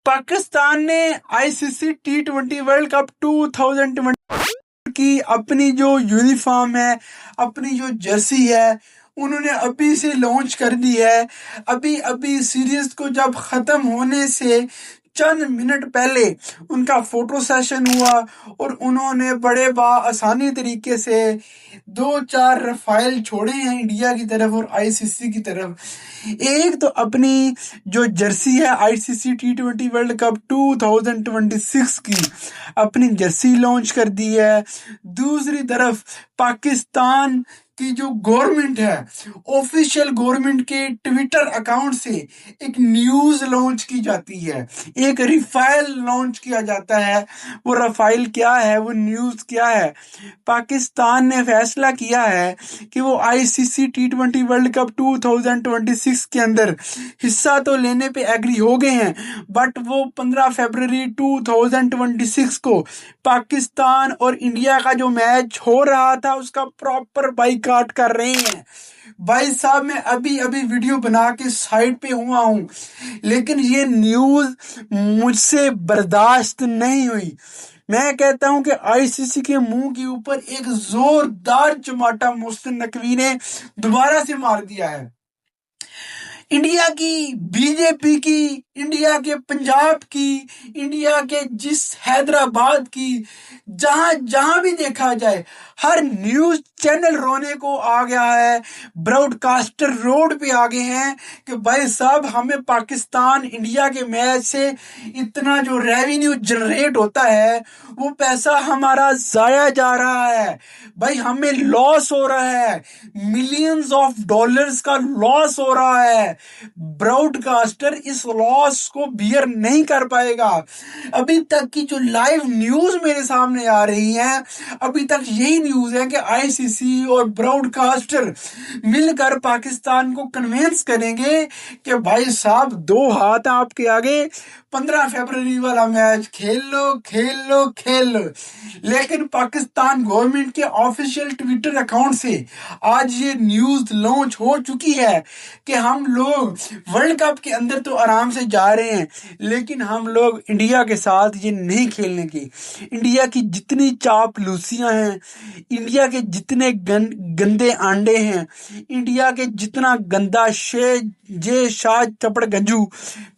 पाकिस्तान ने आईसीसी टी20 world cup 2020 की अपनी जो यूनिफॉर्म है, अपनी जो जर्सी है, उन्होंने अभी से लॉन्च कर दी है। अभी अभी सीरीज को जब खत्म होने से चंद मिनट पहले उनका फोटो सेशन हुआ और उन्होंने बड़े आसानी तरीके से 2-4 रफाइल छोड़े हैं इंडिया की तरफ और आईसीसी की तरफ। एक तो अपनी जो जर्सी है आईसीसी टी20 वर्ल्ड कप 2026 की अपनी जर्सी लॉन्च कर दी है। दूसरी तरफ पाकिस्तान की जो गवर्नमेंट है, ऑफिशियल गवर्नमेंट के ट्विटर अकाउंट से एक न्यूज लॉन्च की जाती है, एक रफाइल लॉन्च किया जाता है। वो रफाइल क्या है, वो न्यूज क्या है? पाकिस्तान ने फैसला किया है कि वो आईसीसी टी20 वर्ल्ड कप 2026 के अंदर हिस्सा तो लेने पे एग्री हो गए हैं, बट वो 15 फरवरी 2026 को पाकिस्तान और इंडिया का जो मैच हो रहा था उसका प्रॉपर बाइकाट कर रहे हैं। भाई साहब, मैं अभी अभी वीडियो बना के साइड पे हुआ हूं, लेकिन ये न्यूज मुझसे बर्दाश्त नहीं हुई। मैं कहता हूं कि आईसीसी के मुंह के ऊपर एक जोरदार चमाटा मोहसिन नकवी ने दोबारा से मार दिया है। इंडिया की बीजेपी की, इंडिया के पंजाब की, इंडिया के जिस हैदराबाद की, जहां जहां भी देखा जाए हर न्यूज चैनल रोने को आ गया है, ब्रॉडकास्टर रोड पे आ गए हैं कि भाई साहब हमें पाकिस्तान इंडिया के मैच से इतना जो रेवेन्यू जनरेट होता है वो पैसा हमारा जाया जा रहा है। भाई हमें लॉस हो रहा है, मिलियंस ऑफ डॉलर्स का लॉस हो रहा है। ब्रॉडकास्टर इस लॉस को बियर नहीं कर पाएगा। अभी तक की जो लाइव न्यूज मेरे सामने आ रही है, अभी तक यही न्यूज है कि आईसीसी और ब्रॉडकास्टर मिलकर पाकिस्तान को कन्विंस करेंगे कि भाई साहब दो हाथ आपके आगे, 15 फरवरी वाला मैच खेल लो खेल लो खेल लो। लेकिन पाकिस्तान गवर्नमेंट के ऑफिशियल ट्विटर अकाउंट से आज ये न्यूज लॉन्च हो चुकी है कि हम लोग वर्ल्ड कप के अंदर तो आराम से जा रहे हैं, लेकिन हम लोग इंडिया के साथ ये नहीं खेलने की। इंडिया की जितनी चापलूसियां हैं, इंडिया के जितने गंदे अंडे हैं, इंडिया के जितना गंदा जे शाह चपड़ गंजू,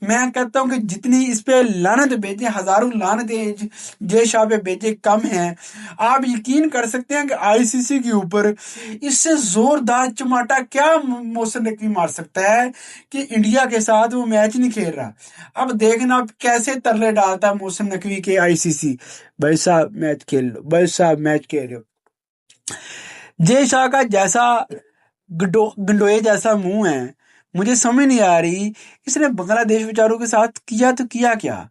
मैं कहता हूं कि जितनी इस पे लानत भेजे, हजारों लानतें जे शाह पे भेजे कम है। आप यकीन कर सकते हैं कि आईसीसी के ऊपर इससे जोरदार चमाटा क्या मोहसिन नकवी मार सकता है कि इंडिया के साथ वो मैच नहीं खेल रहा। अब देखना अब कैसे तरले डालता है मोहसिन नकवी के आईसीसी, भाई साहब मैच खेल लो, भाई साहब मैच खेल लो। जय शाह का जैसा गंडोए जैसा मुंह है, मुझे समझ नहीं आ रही इसने बांग्लादेश बेचारों के साथ किया तो किया क्या।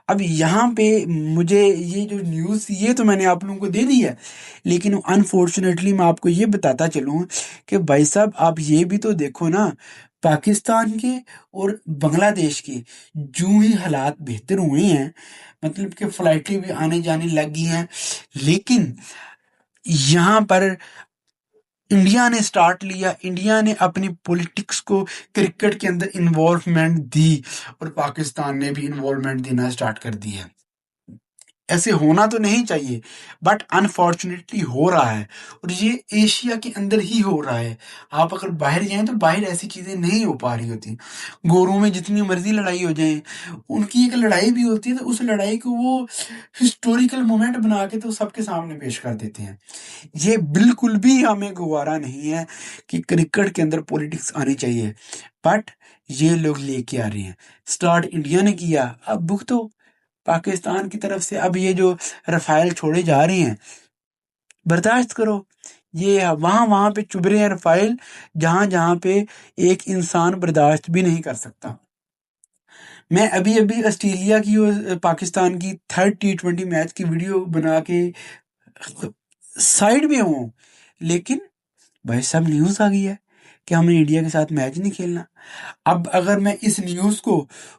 अब यहाँ पे मुझे ये जो न्यूज़ ये तो मैंने आप लोगों को दे दी है, लेकिन अनफॉर्चुनेटली मैं आपको ये बताता चलूँ कि भाई साहब आप ये भी तो देखो ना, पाकिस्तान के और बांग्लादेश के जो ही हालात बेहतर हुए हैं, मतलब कि फ्लाइटें भी आने जाने लग गई हैं, लेकिन यहाँ पर इंडिया ने स्टार्ट लिया, इंडिया ने अपनी पॉलिटिक्स को क्रिकेट के अंदर इन्वॉल्वमेंट दी और पाकिस्तान ने भी इन्वॉल्वमेंट देना स्टार्ट कर दी है। ऐसे होना तो नहीं चाहिए, बट अनफॉर्चुनेटली हो रहा है और ये एशिया के अंदर ही हो रहा है। आप अगर बाहर जाएं तो बाहर ऐसी चीजें नहीं हो पा रही होती। गोरों में जितनी मर्जी लड़ाई हो जाए, उनकी एक लड़ाई भी होती है तो उस लड़ाई को वो हिस्टोरिकल मोमेंट बना के तो सबके सामने पेश कर देते हैं। ये बिल्कुल भी हमें गवारा नहीं है कि क्रिकेट के अंदर पॉलिटिक्स आनी चाहिए, बट ये लोग लेके आ रहे हैं। स्टार्ट इंडिया ने किया, अब भुगतो पाकिस्तान की तरफ से। अब ये जो रफाइल छोड़े जा रहे हैं, बर्दाश्त करो। ये वहां वहां पे चुभ रहे हैं रफाइल, जहां जहां पे एक इंसान बर्दाश्त भी नहीं कर सकता। मैं अभी अभी ऑस्ट्रेलिया की और पाकिस्तान की थर्ड टी20 मैच की वीडियो बना के साइड में हूँ, लेकिन भाई साहब न्यूज आ गई है कि हमने इंडिया के साथ मैच नहीं खेलना। अब अगर मैं इस न्यूज को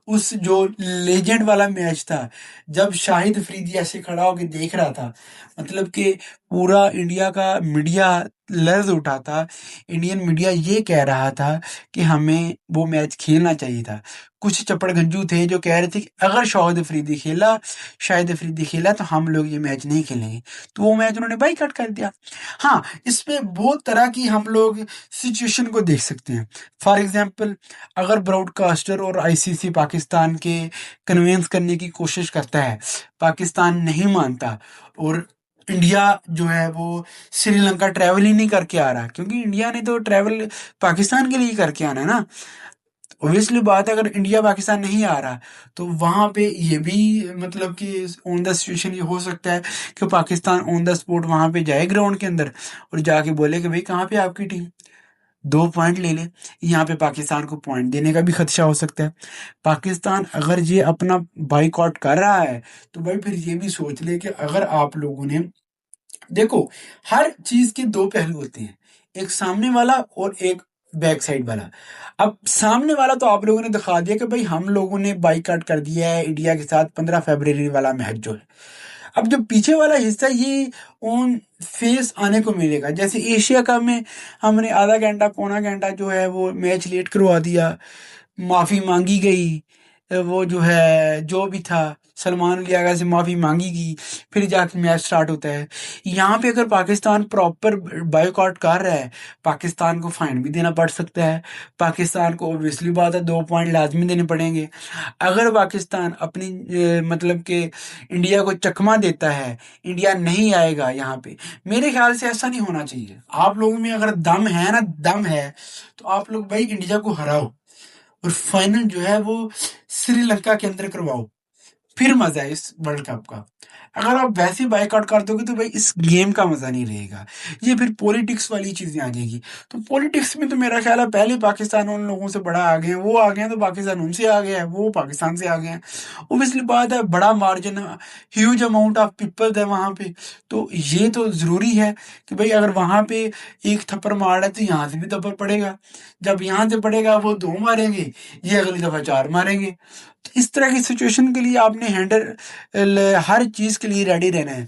उस जो लेजेंड वाला मैच था, जब शाहिद अफरीदी ऐसे खड़ा होकर देख रहा था, मतलब कि पूरा इंडिया का मीडिया लफ्ज उठा था, इंडियन मीडिया ये कह रहा था कि हमें वो मैच खेलना चाहिए था। कुछ चप्पड़गंजू थे जो कह रहे थे कि अगर शाहिद अफरीदी खेला तो हम लोग ये मैच नहीं खेलेंगे, तो वो मैच उन्होंने बाईकाट कर दिया। हाँ, इसमें बहुत तरह की हम लोग सिचुएशन को देख सकते हैं। फॉर एग्जाम्पल, अगर ब्रॉडकास्टर और आईसीसी पाकिस्तान के कन्वेंस करने की कोशिश करता है, पाकिस्तान नहीं मानता, और इंडिया जो है वो श्रीलंका ट्रैवल ही नहीं करके आ रहा, क्योंकि इंडिया ने तो ट्रैवल पाकिस्तान के लिए करके आना है ना। ऑब्वियसली बात है, अगर इंडिया पाकिस्तान नहीं आ रहा तो वहां पे ये भी मतलब कि ऑन द सिचुएशन ये हो सकता है कि पाकिस्तान ऑन द स्पॉट वहां पे जाए ग्राउंड के अंदर और जाके बोले कि भाई कहाँ पे आपकी टीम, 2 पॉइंट ले ले। यहाँ पे पाकिस्तान को पॉइंट देने का भी खदशा हो सकता है। पाकिस्तान अगर ये अपना बाइकआउट कर रहा है तो भाई फिर ये भी सोच ले कि अगर आप लोगों ने, देखो, हर चीज के दो पहलू होते हैं, एक सामने वाला और एक बैक साइड वाला। अब सामने वाला तो आप लोगों ने दिखा दिया कि भाई हम लोगों ने बाइकआउट कर दिया है इंडिया के साथ 15 फरवरी वाला मैच जो है। अब जो पीछे वाला हिस्सा ये ऑन फेस आने को मिलेगा, जैसे एशिया कप में हमने आधा घंटा पौना घंटा जो है वो मैच लेट करवा दिया, माफी मांगी गई, वो जो है जो भी था सलमान अली आगा से माफी मांगी गई, फिर जाके मैच स्टार्ट होता है। यहाँ पे अगर पाकिस्तान प्रॉपर बायकॉट कर रहा है, पाकिस्तान को फाइन भी देना पड़ सकता है। पाकिस्तान को ऑब्वियसली बात है 2 पॉइंट लाजमी देने पड़ेंगे। अगर पाकिस्तान अपनी मतलब कि इंडिया को चकमा देता है, इंडिया नहीं आएगा यहाँ पे, मेरे ख्याल से ऐसा नहीं होना चाहिए। आप लोगों में अगर दम है ना, दम है, तो आप लोग भाई इंडिया को हराओ और फाइनल जो है वो श्रीलंका के अंदर करवाओ, फिर मजा है इस वर्ल्ड कप का। अगर आप वैसे ही बायकॉट कर दोगे तो भाई इस गेम का मजा नहीं रहेगा, ये फिर पॉलिटिक्स वाली चीजें आ जाएगी। तो पॉलिटिक्स में तो मेरा ख्याल है पहले पाकिस्तान उन लोगों से बड़ा आ गए हैं, वो आ गए हैं तो पाकिस्तान उनसे आ गया है, वो पाकिस्तान से आ गए हैं। ओबियसली बात है, बड़ा margin, huge amount of people है वहां पे, तो ये तो जरूरी है कि भाई अगर वहां पे एक थप्पड़ मार रहा है तो यहाँ से भी थप्पड़ पड़ेगा, जब यहाँ से पड़ेगा वो 2 मारेंगे, ये अगली दफा 4 मारेंगे। तो इस तरह की सिचुएशन के लिए आपने हर चीज के लिए रेडी रहना है।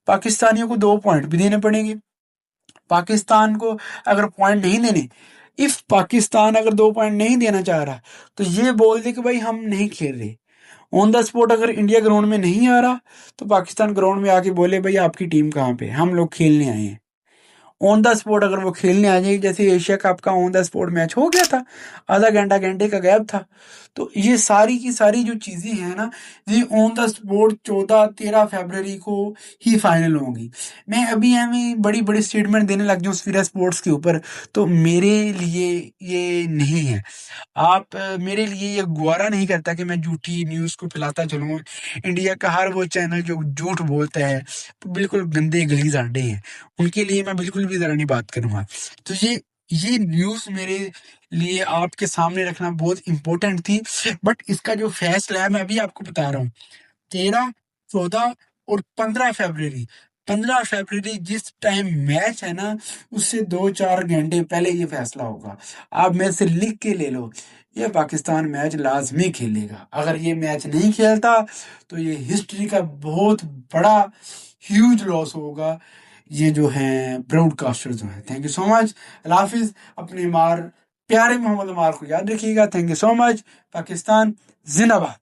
पाकिस्तानियों को 2 पॉइंट भी देने पड़ेंगे। पाकिस्तान को अगर पॉइंट नहीं देने, इफ पाकिस्तान अगर 2 पॉइंट नहीं देना चाह रहा तो ये बोल दे कि भाई हम नहीं खेल रहे। ऑन द स्पॉट अगर इंडिया ग्राउंड में नहीं आ रहा तो पाकिस्तान ग्राउंड में आके बोले भाई आपकी टीम कहाँ पे, हम लोग खेलने आए हैं। ऑन द स्पॉट अगर वो खेलने आ जाएगी, जैसे एशिया कप का ऑन द स्पॉट मैच हो गया था, आधा घंटा घंटे का गैप था, तो ये सारी की सारी जो चीजें हैं ना, ये ऑन द स्पॉट 14-13 फरवरी को ही फाइनल होंगी। मैं अभी हमें बड़ी बड़ी स्टेटमेंट देने लग जाऊँ स्फीरा स्पोर्ट्स के ऊपर तो मेरे लिए ये नहीं है। आप मेरे लिए ये गुवारा नहीं करता कि मैं झूठी न्यूज़ को फैलाता चलूँ। इंडिया का हर वो चैनल जो झूठ बोलता है, तो बिल्कुल गंदे गलीज अंडे हैं, उनके लिए मैं बिल्कुल भी ज़रा नहीं बात करूँगा। तो ये न्यूज़ मेरे लिए आपके सामने रखना बहुत इम्पोर्टेंट थी। बट इसका जो फैसला है मैं अभी आपको बता रहा हूँ, 13, 14 और 15 फरवरी, 15 फरवरी जिस टाइम मैच है ना, उससे 2-4 घंटे पहले ये फैसला होगा। आप मेरे से लिख के ले लो, ये पाकिस्तान मैच लाजमी खेलेगा। अगर ये मैच नहीं खेलता तो ये हिस्ट्री का बहुत बड़ा ह्यूज लॉस होगा। ये जो हैं ब्रॉडकास्टर जो है, थैंक यू सो मच, अल्लाह हाफिज। अपने मार प्यारे मोहम्मद मार को याद रखिएगा। Thank you so much. Pakistan जिंदाबाद।